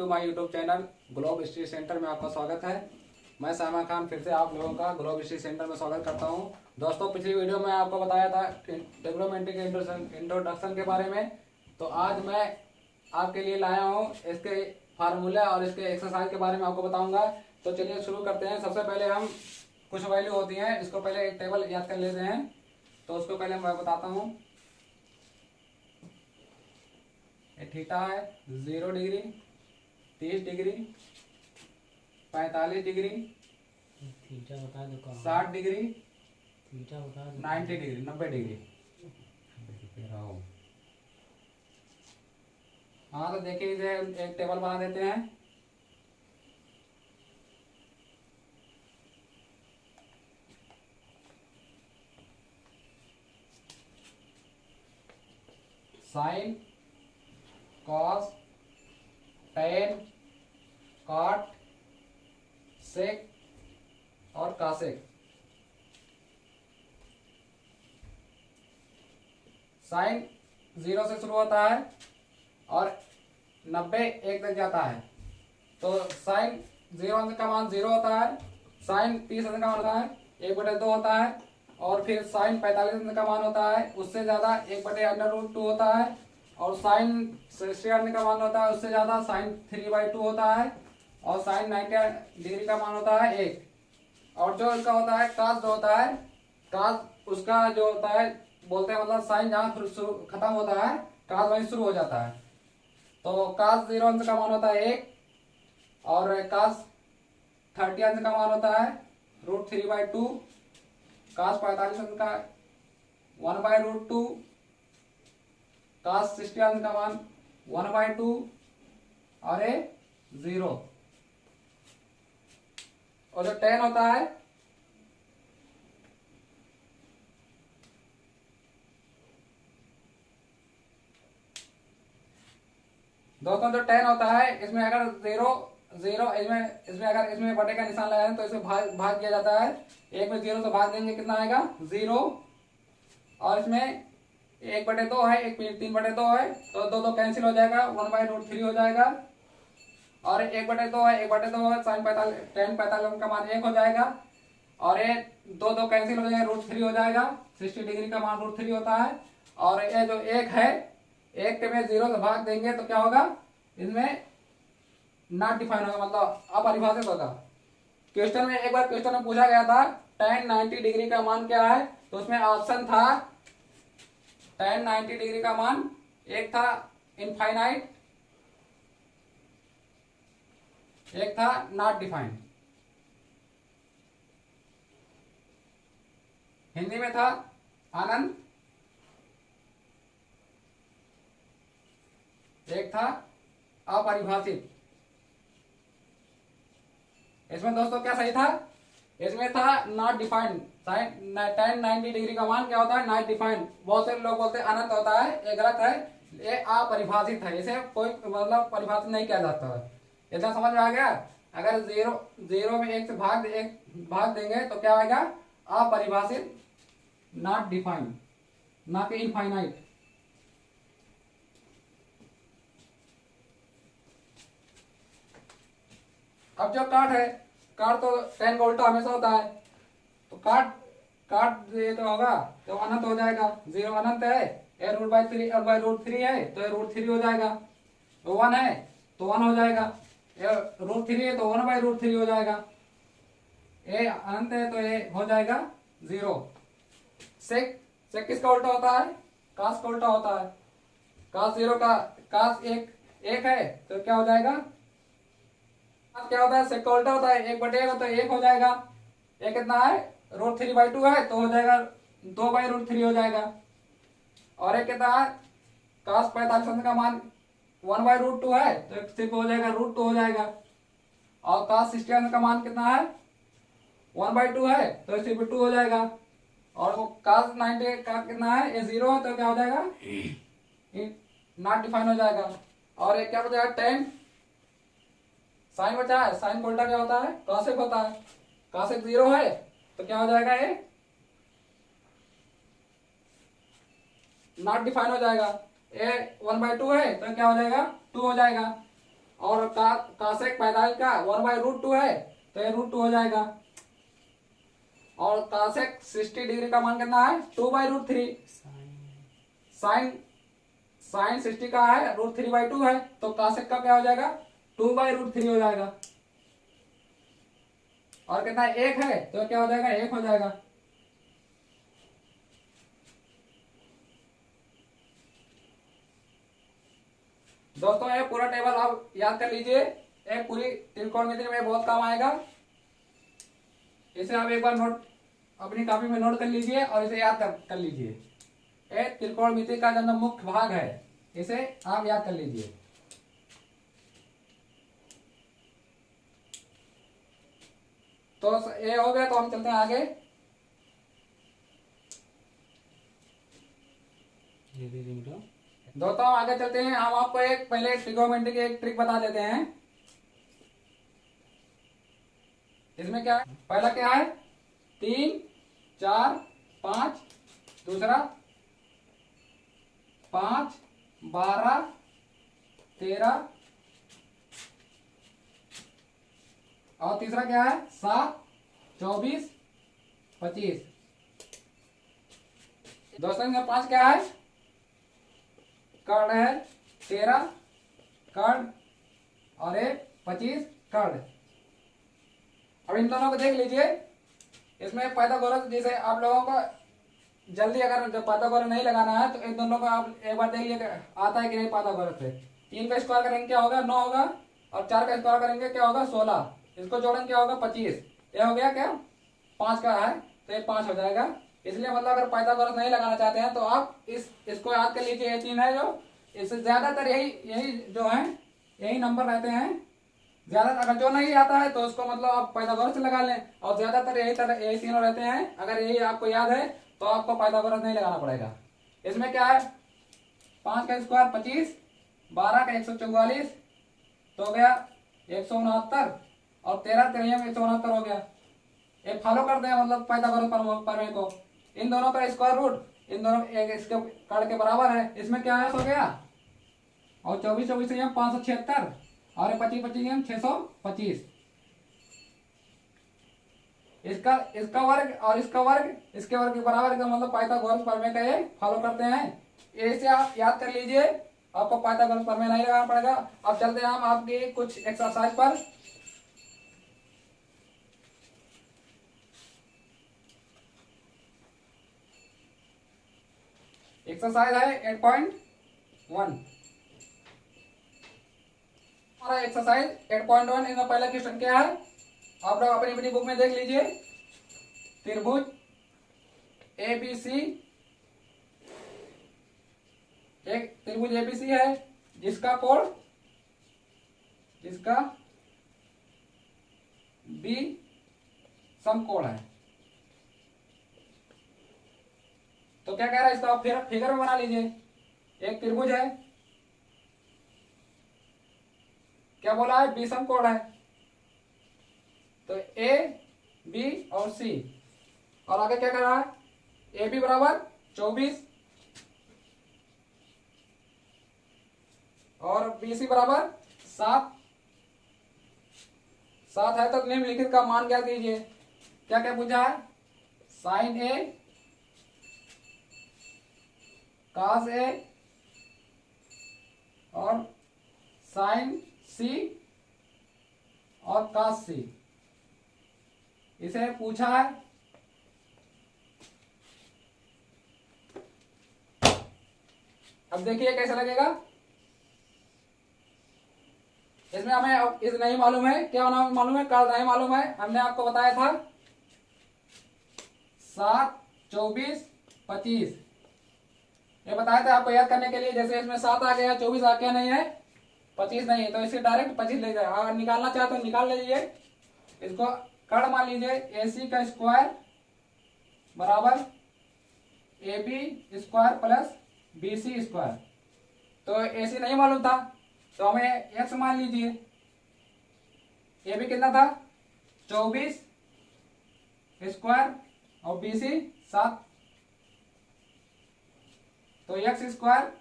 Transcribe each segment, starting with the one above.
To my YouTube channel globe study centre में आपका स्वागत है। मैं सामा खान फिर से आप लोगों का ग्लोब स्टडी सेंटर में स्वागत करता हूं। दोस्तों, पिछली वीडियो में आपको बताया था ट्रिग्नोमेट्री के इंट्रोडक्शन के बारे में। तो आज मैं आपके लिए लाया हूं इसके फार्मूला और इसके एक्सरसाइज के बारे में आपको बताऊंगा। तो चलिए शुरू करते हैं। सबसे पहले हम कुछ वैल्यू होती हैं, इसको पहले एक टेबल याद कर लेते हैं। तो उसको पहले मैं बताता हूँ। थीटा है 0 डिग्री, 30 डिग्री, 45 डिग्री, थीटा बता दो, 60 डिग्री, थीटा बता दो, 90 डिग्री, 90 डिग्री। हाँ, तो देखिए इसे एक टेबल बना देते हैं। साइन, कॉस, टेन, कॉट, सेक और कासेक। साइन 0 से शुरू होता है और 90 1 तक जाता है। तो साइन 0 का मान 0 होता है, साइन 30 का मान होता है 1/2 होता है, और फिर साइन 45 का मान होता है उससे ज़्यादा 1/√2 होता है, और साइन 60 का मान होता है उससे ज़्यादा साइन 3/2 होता है, और साइन 90 डिग्री का मान होता है 1। और जो इसका होता है कास, जो होता है कास, उसका जो होता है बोलते हैं मतलब साइन जहाँ खत्म होता है कास वहीं शुरू हो जाता है। तो कास 0 अंश का मान होता है 1, और कास 30 अंश का मान होता है √3/2, कास 45 अंश का 1/√2, कास 60 अंश का मान 1/2 और ये 0। और जो tan होता है दोस्तों, जो tan होता है इसमें अगर 0 इसमें अगर इसमें बटे का निशान लगाएं तो इसे भाग दिया जाता है। 1 में 0 से भाग देंगे कितना आएगा 0, और इसमें 1/2 है, 1 में 3/2 है, तो 2 कैंसिल हो जाएगा, 1/√3 हो जाएगा, और 1/2 है, 1/2 है, साइन 45 का मान 1 हो जाएगा, और ये 2 कैंसिल हो जाएगा, √3 हो जाएगा। 60 डिग्री का मान √3 होता है, और ये जो 1 है, 1 के में 0 से भाग देंगे तो क्या होगा, इसमें नॉट डिफाइन होगा, मतलब अपरिभाषित होगा। क्वेश्चन में एक बार क्वेश्चन में पूछा गया था tan 90 डिग्री का मान क्या है, तो उसमें ऑप्शन था tan 90 डिग्री का मान, एक था इनफाइनाइट, एक था नॉट डिफाइंड। हिंदी में था अनंत, एक था अपरिभाषित। इसमें दोस्तों क्या सही था, इसमें था नॉट डिफाइंड। tan 90 डिग्री का मान क्या होता है, नॉट डिफाइंड। बहुत से लोग बोलते हैं अनंत होता है, ये गलत है, ये अपरिभाषित है, इसे कोई मतलब परिभाषित नहीं किया जाता है। इतना समझ में आ गया। अगर 0 में 1 से भाग देंगे तो क्या आएगा, अपरिभाषित, नॉट डिफाइंड, ना कि इनफाइनाइट। अब जो काट है, काट तो tan का उल्टा हमेशा होता है, तो काट ये तो होगा तो अनंत हो जाएगा। 0 अनंत है, a √3 है तो ये √3 हो जाएगा। तो 1 है तो 1 हो जाएगा, √3 है तो 1/√3 हो जाएगा। ए अनंत है तो ये हो जाएगा 0। सेक किसका उल्टा होता है, कास का उल्टा होता है। कास 0 का कास 1 है तो क्या हो जाएगा, क्या होता है, सेक का उल्टा होता है, 1/1 तो 1 हो जाएगा। ये कितना है, √3/2 है तो हो जाएगा 2/√3 हो जाएगा। और एक कितना है, कास 45 का मान 1/√2 है तो सिर्फ हो जाएगा √2 हो जाएगा। और कास 60 का मान कितना है, 1/2 है तो सिर्फ 2 हो जाएगा। और वो कास 90 का कितना है, ये 0 है तो क्या हो जाएगा, नॉट डिफाइन हो जाएगा। और ये क्या बचा है, tan, साइन बचा है, साइन का उल्टा क्या होता है, कॉसेक होता है। कॉसेक 0 है तो क्या हो जाएगा, ये नॉट डिफाइन हो जाएगा। ए 1/2 है तो क्या हो जाएगा, 2 हो जाएगा। और कासेक 45 का 1/√2 है तो ये √2 हो जाएगा। और कासेक 60 डिग्री का मान कितना है 2/√3। साइन साइन 60 का है √3/2 है तो कासेक का क्या हो जाएगा 2/√3 हो जाएगा। और कितना 1 है तो क्या हो जाएगा 1 हो जाएगा। दोस्तों ये पूरा टेबल आप याद कर लीजिए, एक पूरी त्रिकोणमिति में बहुत काम आएगा। इसे आप एक बार नोट अपनी कॉपी में नोट कर लीजिए और इसे याद कर लीजिए। एक त्रिकोणमिति का जो मुख्य भाग है इसे आप याद कर लीजिए। तो ये हो गया, तो हम चलते हैं आगे। दोस्तों आगे चलते हैं, हम आपको एक पहले ट्रिगोनोमेट्री की एक ट्रिक बता देते हैं। इसमें क्या है, पहला क्या है 3 4 5, दूसरा 5 12 13 और तीसरा क्या है 7 24 25। दोस्तों इनमें 5 क्या है कर्ण है, 13 कर्ण और एक 25 कर्ण। अब इन दोनों को देख लीजिए। इसमें पाइथागोरस जैसे आप लोगों को जल्दी अगर जब पाइथागोरस नहीं लगाना है तो इन दोनों को आप एक बार देख लीजिए आता है कि नहीं पाइथागोरस से। 3 का स्क्वायर करेंगे क्या होगा 9 होगा, और 4 का स्क्वायर करेंगे क्या होगा 16, इसको जोड़ेंगे क्या होगा 25। ये हो गया क्या 5 का है तो ये 5 हो जाएगा। इसलिए मतलब अगर पाइथागोरस नहीं लगाना चाहते हैं तो आप इसको याद कर लीजिए। ये 3 है जो इससे ज्यादातर यही जो है यही नंबर रहते हैं। ज्यादा अगर जो नहीं आता है तो उसको मतलब आप पाइथागोरस से लगा लें, और ज्यादातर यही तीनों रहते हैं। अगर यही आपको याद है तो आपको पाइथागोरस नहीं लगाना पड़ेगा। इसमें क्या है 5 का स्क्वायर 25, 12 का 144 तो हो गया 169, और 13 13 169 हो गया। एक फॉलो करते हैं मतलब पाइथागोरस प्रमेय को। इन दोनों का स्क्वायर रूट इन दोनों एक इसके कर्ण के बराबर है। इसमें क्या है हो गया, और 24 24 से 576 और 25 25 625। इसका वर्ग और इसका वर्ग इसके वर्ग के बराबर का मतलब पाइथागोरस प्रमेय का ये फॉलो करते हैं। ऐसे आप याद कर लीजिए, आपको पाइथागोरस प्रमेय नहीं लगाना पड़ेगा। अब चलते हैं हम आपकी कुछ एक्सरसाइज पर। एक्सरसाइज है 8.1। हमारा एक्सरसाइज 8.1 इसमें पहला क्वेश्चन क्या है आप लोग अपनी अपनी बुक में देख लीजिए। त्रिभुज ABC, एक त्रिभुज ABC है जिसका कोण B समकोण है। तो क्या कह रहा है इसका फिर फिगर में बना लीजिए। एक त्रिभुज है, क्या बोला है बी समकोण है, तो ए बी और सी। और आगे क्या कर रहा है ए बी बराबर 24 और बी सी बराबर 7 है। तो निम्नलिखित का मान क्या दीजिए। क्या क्या पूछा है साइन ए कॉस ए और साइन सी और कॉस सी, इसे पूछा है। अब देखिए कैसा लगेगा। इसमें हमें इस नहीं मालूम है, क्या मालूम है कल नहीं मालूम है। हमने आपको बताया था 7 24 25 ये बताया था आपको याद करने के लिए। जैसे इसमें 7 आ गया 24 आ गया नहीं है 25 नहीं है, तो इसे डायरेक्ट 25 ले जाए। अगर निकालना चाहते तो निकाल लीजिए। इसको कर्ण मान लीजिए AC का स्क्वायर बराबर AB square plus BC square. तो AC नहीं मालूम था तो हमें x मान लीजिए। AB कितना था 24 स्क्वायर और BC 7, तो x स्क्वायर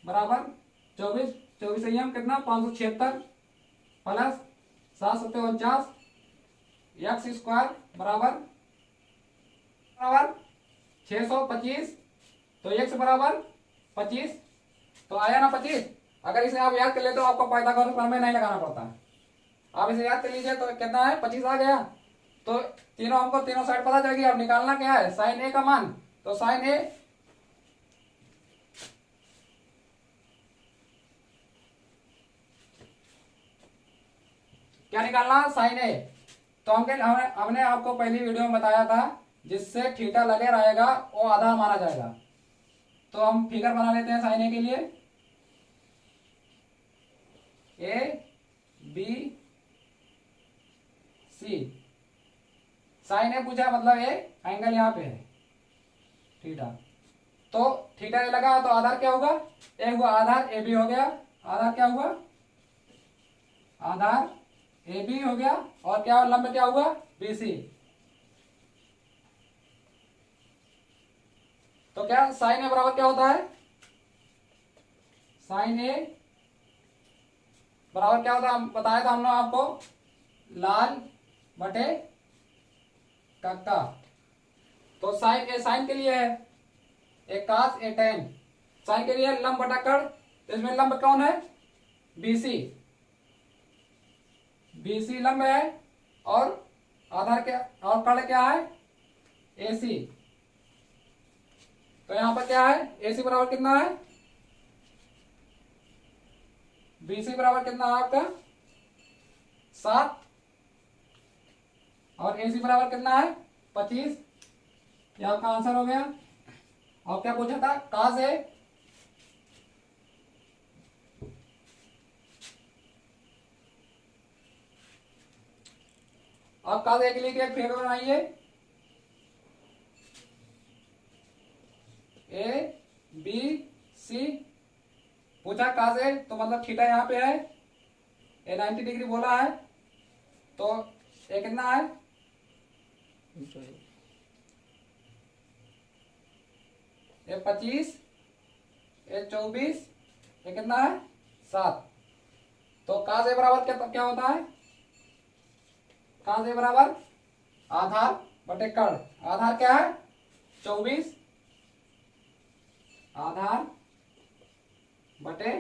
बराबर 24 24 कितना 576 प्लस 7 एक्स स्क्वायर बराबर 625। तो एक्स बराबर 25। तो आया ना 25। अगर इसे आप याद कर ले तो आपको पाइथागोरस प्रमेय नहीं लगाना पड़ता। आप इसे याद कर लीजिए तो कितना है 25 आ गया। तो तीनों हमको तीनों साइड पता चल गई। अब निकालना क्या है साइन ए का मान। तो साइन ए क्या निकालना साइन ए। तो हमने आपको पहली वीडियो में बताया था जिससे थीटा लगे रहेगा वो आधार माना जाएगा। तो हम फिगर बना लेते हैं साइन ए के लिए। A B C. साइन ए पूछा मतलब ए एंगल यहाँ पे है थीटा। तो थीटा ए लगा तो आधार क्या होगा ए हुआ आधार ए बी हो गया। आधार क्या हुआ आधार ए बी हो गया। और क्या लंब क्या हुआ बी सी। तो क्या साइन ए बराबर क्या होता है साइन ए बराबर क्या होता है बताया था हमने आपको लाल बटे कक्का। तो साइन ए साइन के लिए है ए कास ए टेन। साइन के लिए लंब बटा कर्ण। तो इसमें लंब कौन है बीसी। बीसी लंब है और आधार क्या और कर्ण क्या है एसी। तो यहां पर क्या है एसी बराबर कितना है बीसी बराबर कितना है आपका 7 और एसी बराबर कितना है 25। ये आपका आंसर हो गया। और क्या पूछा था कास ए। आप कास ए के लिए एक फिगर बनाइए ए बी सी। पूछा कास ए तो मतलब थीटा यहाँ पे है ए 90 डिग्री बोला है। तो ए कितना है ये 25 ये 24 ये कितना है 7। तो कास ए बराबर क्या होता है कास ए बराबर आधार बटे कर्ण। आधार क्या है 24 आधार बटे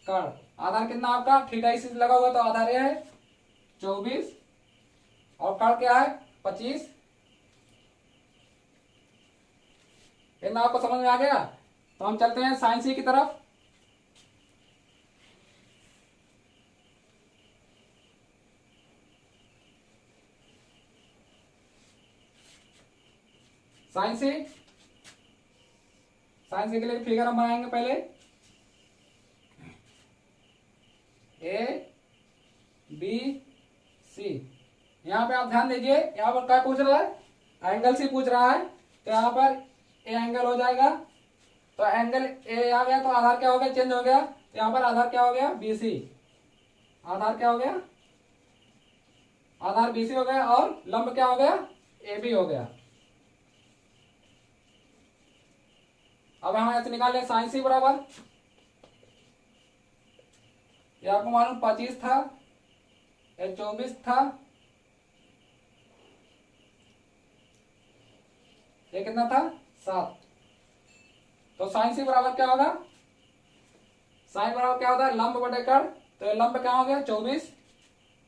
कर्ण। आधार कितना आपका थीटा इसी लगा हुआ तो आधार ये है 24 और कर्ण क्या है 25। इतना आपको समझ में आ गया। तो हम चलते हैं साइन सी की तरफ। साइन सी के लिए फिगर हम बनाएंगे पहले ए बी सी। यहां पे आप ध्यान दीजिए यहां पर क्या पूछ रहा है एंगल सी पूछ रहा है। तो यहां पर ए एंगल हो जाएगा। तो एंगल ए आ गया तो आधार क्या हो गया चेंज हो गया। तो यहां पर आधार क्या हो गया बीसी। आधार क्या हो गया आधार बीसी हो गया और लंब क्या हो गया ए बी हो गया। अब हम ऐसे निकाल ले साइन सी बराबर ये आपको मालूम 25 था ये 24 था ये कितना था 7। तो साइन सी बराबर क्या होगा साइन बराबर क्या होता है लंब बटे कर्ण। तो ये लंब क्या हो गया 24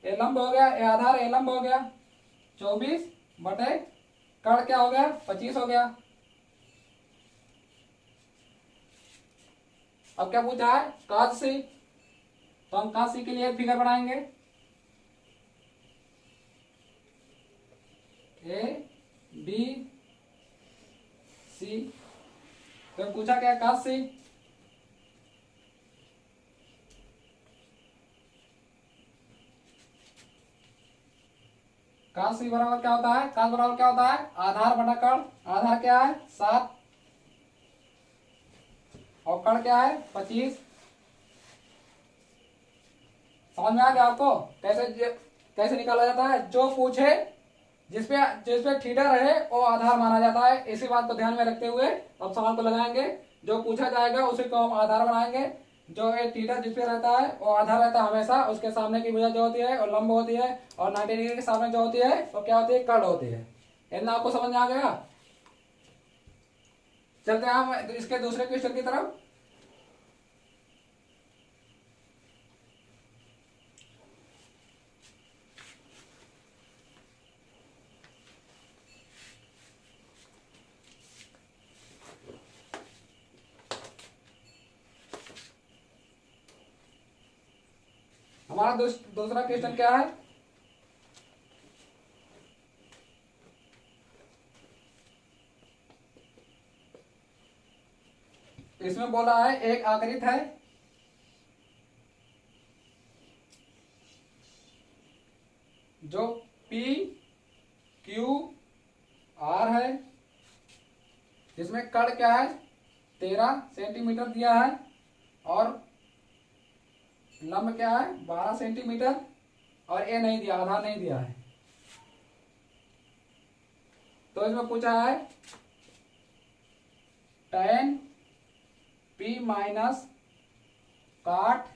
ये लंब हो गया ये आधार ये लंब हो गया 24 बटे कर्ण क्या हो गया 25 हो गया। अब क्या पूछा है काज सी। तो हम काज सी के लिए फिगर बनाएंगे ए बी सी। तो पूछा क्या काज सी। काज सी बराबर क्या होता है काज बराबर क्या होता है आधार बटा कर्ण। आधार क्या है 7 और कर्ण क्या है 25। समझ में आ गया आपको कैसे निकाला जाता है। जो पूछे जिसपे थीटा रहे वो आधार माना जाता है। इसी बात को ध्यान में रखते हुए अब सवाल को लगाएंगे। जो पूछा जाएगा उसी को हम आधार बनाएंगे। जो ये थीटा जिस पे रहता है वो आधा रहता है हमेशा, उसके सामने की भुजा जो होती है और लंब होती है, और 90 डिग्री के सामने जो होती है वो क्या होती है, कर्ण होती है। इतना आपको समझ में आ गया। चलते हैं हम इसके दूसरे क्वेश्चन की तरफ। हमारा दूसरा क्वेश्चन क्या है, इसमें बोला है एक आकृति है जो पी क्यू आर है, जिसमें कण क्या है 13 सेंटीमीटर दिया है और लंब क्या है 12 सेंटीमीटर, और ए नहीं दिया, आधार नहीं दिया है। तो इसमें पूछा है tan P माइनस काट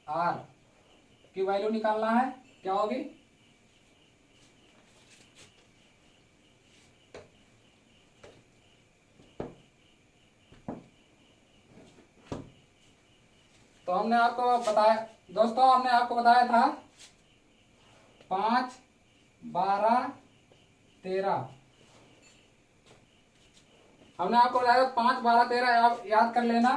R की वैल्यू निकालना है, क्या होगी। तो हमने आपको बताया दोस्तों, हमने आपको बताया था 5, 12, 13। हमने आपको बताया 5, 12, 13 याद कर लेना।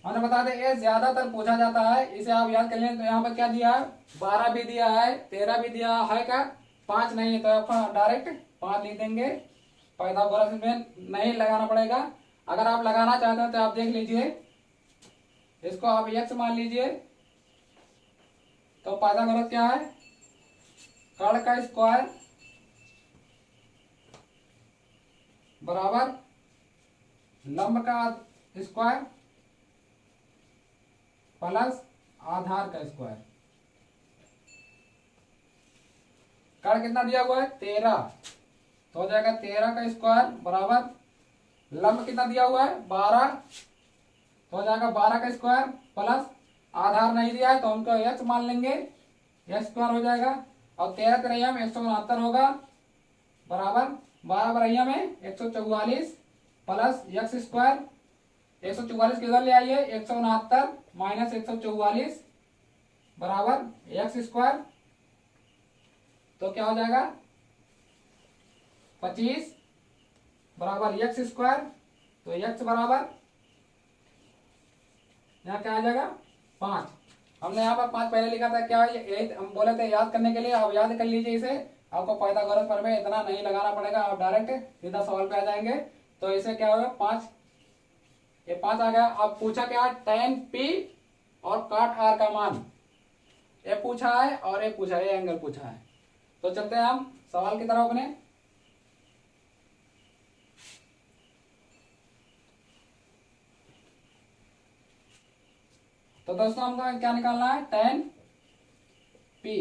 हमने बता दें ये ज्यादातर पूछा जाता है, इसे आप याद कर लें। तो यहाँ पर क्या दिया है, 12 भी दिया है, 13 भी दिया है क्या, 5 नहीं है, तो आप डायरेक्ट 5 लिख देंगे। पाइथागोरस में नहीं लगाना पड़ेगा। अगर आप लगाना चाहते हैं तो आप देख लीजिए, इसको आप x मान लीजिए। तो पाइथागोरस क्या है, कर्ण का स्क्वायर बराबर लंब का स्क्वायर प्लस आधार का स्क्वायर। कर्ण कितना दिया हुआ है 13, तो हो जाएगा 13 का स्क्वायर बराबर लंब कितना दिया हुआ है 12, तो हो जाएगा 12 का स्क्वायर प्लस आधार नहीं दिया है तो हमको x मान लेंगे, x स्क्वायर हो जाएगा। और 13 तिरैया में 169 होगा बराबर 12 बरैया में 144 प्लस x स्क्वायर, 144 किधर ले आइए 169 माइनस 144 बराबर x स्क्वायर। तो क्या हो जाएगा 25 बराबर x स्क्वायर। तो x बराबर यहाँ क्या आ जाएगा 5। हमने यहाँ पर 5 पहले लिखा था, क्या यही हम बोले थे याद करने के लिए, आप याद कर लीजिए इसे। आपको पाइथागोरस प्रमेय इतना नहीं लगाना पड़ेगा, आप डायरेक्ट सीधा सवाल पे आ जाएंगे। तो इसे क्या होगा 5, ये 5 आ गया। अब पूछा क्या tan P और काट R का मान, ये पूछा है और ये पूछा है, ये एंगल पूछा है। तो चलते हैं हम सवाल की तरफ अपने। तो दोस्तों हमको क्या निकालना है tan P।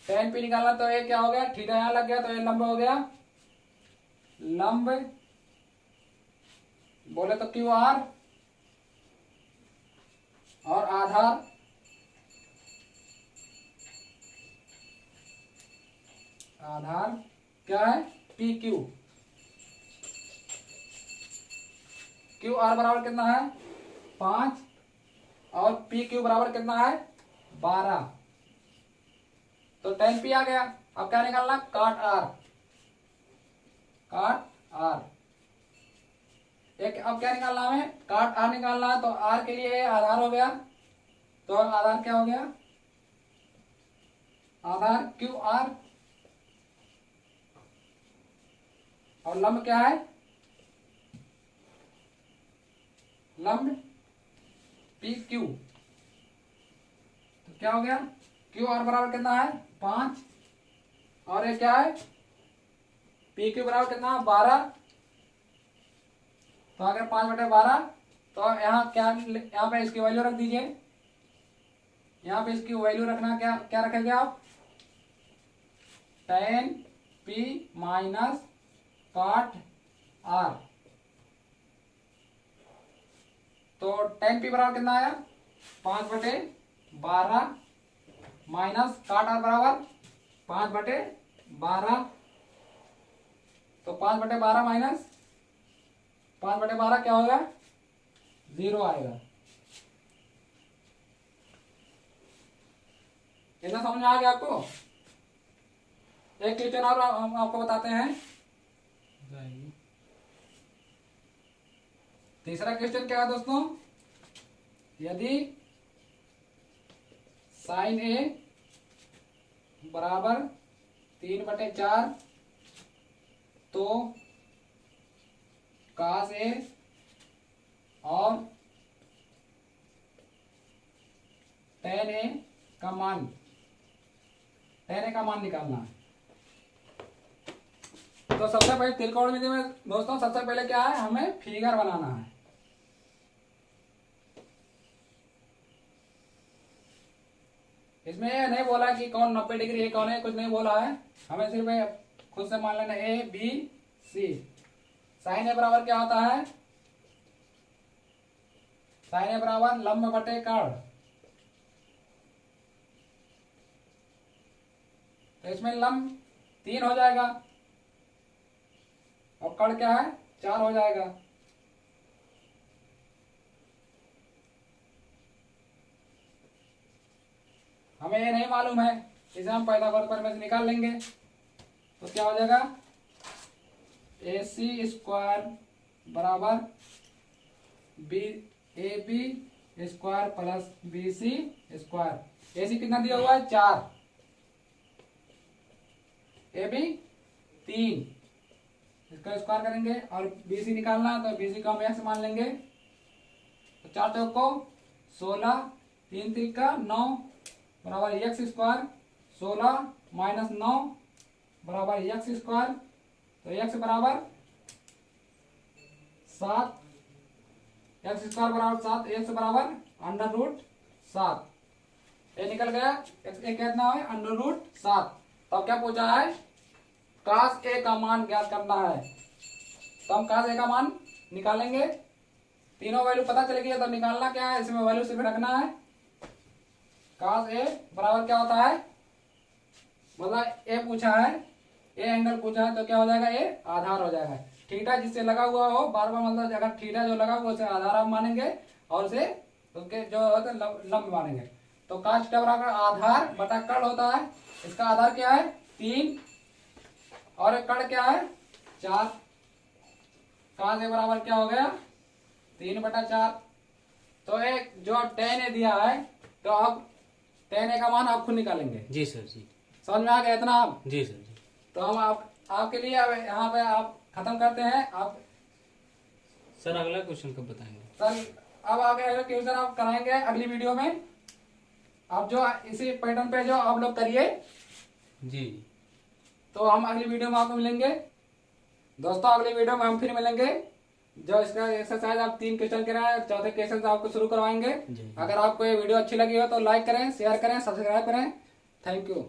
tan P निकालना, तो ये क्या हो गया थीटा यहां लग गया, तो ये लंब हो गया, लंब बोले तो QR और आधार क्या है PQ। QR बराबर कितना है 5 और PQ बराबर कितना है 12। तो tan P आ गया। अब क्या निकालना काट R। एक अब क्या निकालना हमें काट R निकालना है, तो R के लिए आधार हो गया, तो आधार क्या हो गया आधार QR और लंब क्या है लंब PQ। तो क्या हो गया QR बराबर कितना है 5 और ये क्या है PQ बराबर कितना 12। तो अगर 5/12 तो यहाँ क्या, यहाँ पे इसकी वैल्यू रख दीजिए। यहाँ पे इसकी वैल्यू रखना क्या क्या रखेंगे आप tan P माइनस काट R तो tan p बराबर कितना आया 5/12 माइनस काट r बराबर 5/12, तो 5/12 माइनस 5/12 क्या होगा 0 आएगा। इतना समझ में आ गया आपको। एक क्वेश्चन और हम आपको बताते हैं। तीसरा क्वेश्चन क्या है दोस्तों, यदि साइन ए बराबर 3/4 तो कास ए और टेन ए का मान निकालना है। तो सबसे पहले त्रिकोणमिति में दोस्तों सबसे पहले क्या है, हमें फिगर बनाना है। इसमें ये नहीं बोला कि कौन 90 डिग्री है कौन है, कुछ नहीं बोला है। हमें सिर्फ खुद से मान लेना ए बी सी। साइन ए बराबर क्या होता है, साइन ए बराबर लंब बटे कर्ण। तो इसमें लंब 3 हो जाएगा और कर्ण क्या है 4 हो जाएगा। हमें ये नहीं मालूम है, इसे हम पाइथागोरस में से निकाल लेंगे। तो क्या हो जाएगा AC स्क्वायर बराबर AB square plus BC square. AC कितना दिया हुआ है 4, AB 3, इसका स्क्वायर करेंगे और BC निकालना है तो BC को हम x मान लेंगे। तो 4 चौक को 16, 3 3 9 बराबर x स्क्वायर, 16 माइनस 9 बराबर x स्क्वायर। तो x बराबर 7, x स्क्वायर बराबर 7, x बराबर √7। ये निकल गया, x कितना है √7। तो क्या पूछा है, कास ए का मान ज्ञात करना है। तो हम कास ए का मान निकालेंगे। तीनों वैल्यू पता चल गई है, तो निकालना क्या है, इसमें वैल्यू सिर्फ रखना है। कास ए बराबर क्या होता है, मतलब ए पूछा है, ए एंगल पूछा है, तो क्या हो जाएगा ए आधार हो जाएगा। थीटा जिससे लगा हुआ हो बार बार, मतलब अगर थीटा जो लगा हुआ उसे आधार आप मानेंगे और उसे उसके जो होते लंब मानेंगे। तो कास थीटा बराबर आधार बटा कर्ण होता है। इसका आधार क्या है 3 और एक कर्ण क्या है 4। कास ए बराबर क्या हो गया 3/4। तो एक जो tan ए दिया है, तो आप tan ए का मान आप खुद निकालेंगे। जी सर जी, समझ में आ गया इतना आप? जी सर जी। तो हम आपके लिए अब यहाँ पे आप खत्म करते हैं। आप सर अगला क्वेश्चन कब बताएंगे? सर अब आगे अगला क्वेश्चन आप कराएंगे अगली वीडियो में। आप जो इसी पैटर्न पे जो आप लोग करिए जी। तो हम अगली वीडियो में आपको मिलेंगे। दोस्तों अगली वीडियो में हम फिर मिलेंगे। जो इसका एक्सरसाइज आप 3 क्वेश्चन के रहे, चौथे क्वेश्चन से आपको शुरू करवाएंगे। अगर आपको ये वीडियो अच्छी लगी हो तो लाइक करें, शेयर करें, सब्सक्राइब करें। Thank you.